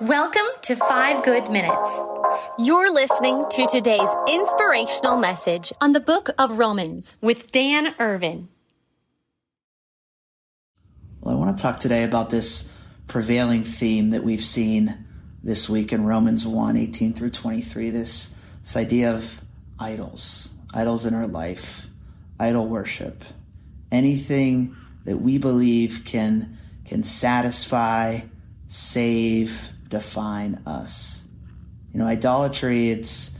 Welcome to 5 Good Minutes. You're listening to today's inspirational message on the book of Romans with Dan Irvin. Well, I want to talk today about this prevailing theme that we've seen this week in Romans 1:18 through 23, this idea of idols in our life, idol worship, anything that we believe can satisfy, save, define us. You know, idolatry, it's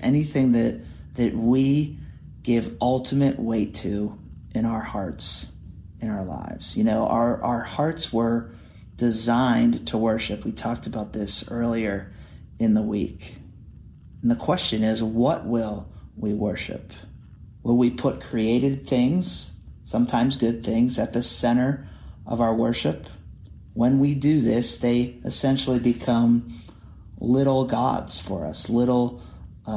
anything that we give ultimate weight to in our hearts, in our lives. You know, our hearts were designed to worship. We talked about this earlier in the week. And the question is, what will we worship? Will we put created things, sometimes good things, at the center of our worship? When we do this, they essentially become little gods for us, little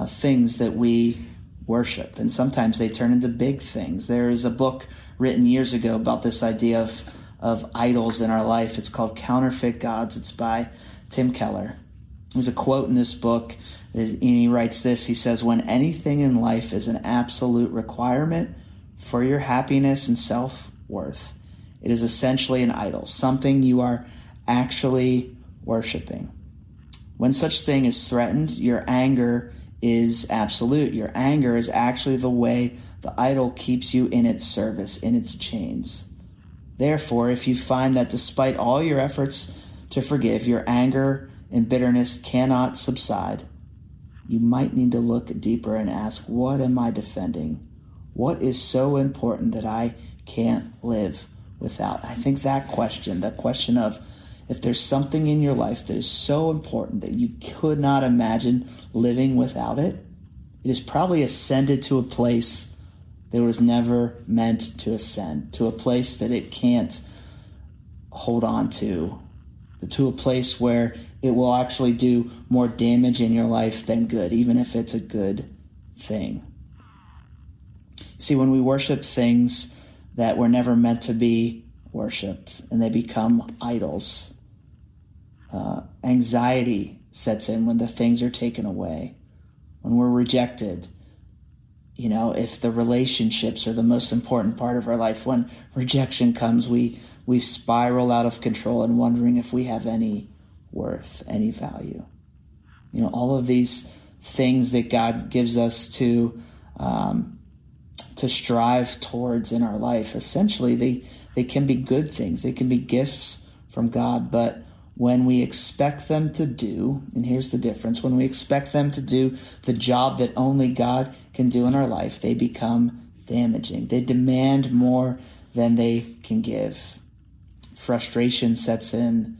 things that we worship. And sometimes they turn into big things. There is a book written years ago about this idea of idols in our life. It's called Counterfeit Gods. It's by Tim Keller. There's a quote in this book, and he writes this. He says, "When anything in life is an absolute requirement for your happiness and self-worth, it is essentially an idol, something you are actually worshiping. When such thing is threatened, your anger is absolute. Your anger is actually the way the idol keeps you in its service, in its chains. Therefore, if you find that despite all your efforts to forgive, your anger and bitterness cannot subside, you might need to look deeper and ask, what am I defending? What is so important that I can't live without?" I think that question of if there's something in your life that is so important that you could not imagine living without it, it has probably ascended to a place that was never meant to ascend, to a place that it can't hold on to a place where it will actually do more damage in your life than good, even if it's a good thing. See, when we worship things that were never meant to be worshipped and they become idols, anxiety sets in when the things are taken away, when we're rejected. You know, if the relationships are the most important part of our life, when rejection comes, we spiral out of control and wondering if we have any worth, any value. You know, all of these things that God gives us to strive towards in our life, essentially they can be good things. They can be gifts from God, but when we expect them to do, and here's the difference, when we expect them to do the job that only God can do in our life, they become damaging. They demand more than they can give. Frustration sets in.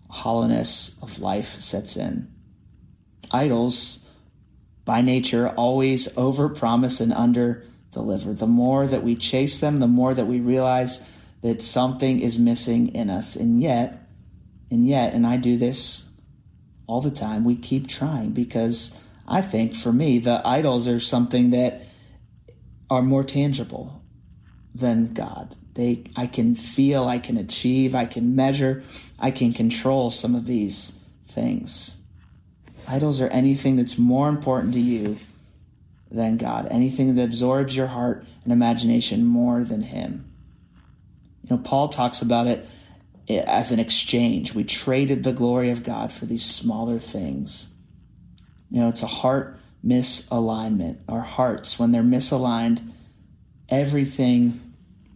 Hollowness of life sets in. Idols, by nature, always overpromise and underdeliver. The more that we chase them, the more that we realize that something is missing in us. And yet, and I do this all the time, we keep trying, because I think for me, the idols are something that are more tangible than God. I can feel, I can achieve, I can measure, I can control some of these things. Idols are anything that's more important to you than God, anything that absorbs your heart and imagination more than Him. You know, Paul talks about it as an exchange. We traded the glory of God for these smaller things. You know, it's a heart misalignment. Our hearts, when they're misaligned, everything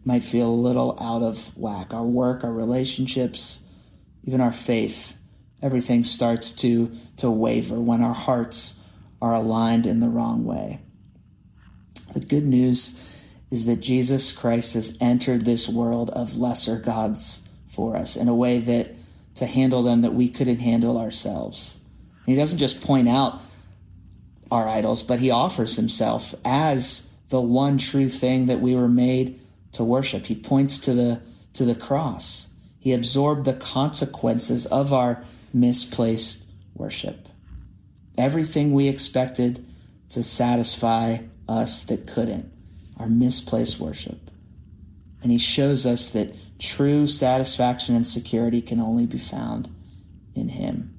might feel a little out of whack. Our work, our relationships, even our faith, everything starts to waver when our hearts are aligned in the wrong way. The good news is that Jesus Christ has entered this world of lesser gods for us in a way that to handle them that we couldn't handle ourselves. And He doesn't just point out our idols, but He offers Himself as the one true thing that we were made to worship. He points to the cross. He absorbed the consequences of our misplaced worship. Everything we expected to satisfy us that couldn't, our misplaced worship. And He shows us that true satisfaction and security can only be found in him.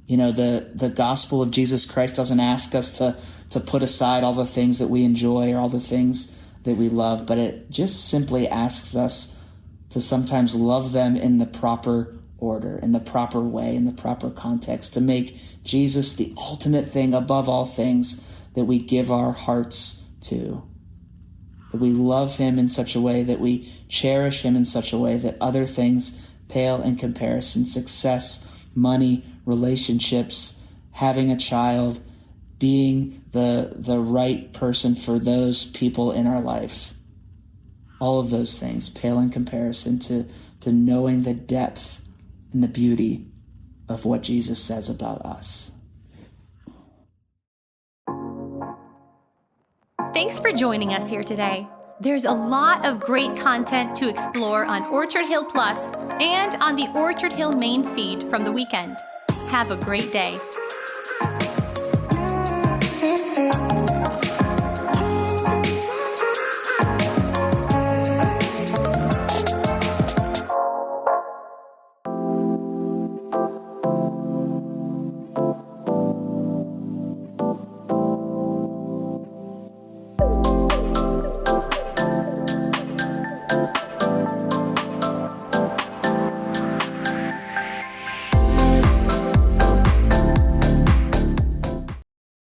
You know, the gospel of Jesus Christ doesn't ask us to put aside all the things that we enjoy or all the things that we love, but it just simply asks us to sometimes love them in the proper order, in the proper way, in the proper context, to make Jesus the ultimate thing above all things that we give our hearts to. That we love him in such a way, that we cherish him in such a way that other things pale in comparison. Success, money, relationships, having a child, being the right person for those people in our life. All of those things pale in comparison to knowing the depth and the beauty of what Jesus says about us. Thanks for joining us here today. There's a lot of great content to explore on Orchard Hill Plus and on the Orchard Hill main feed from the weekend. Have a great day.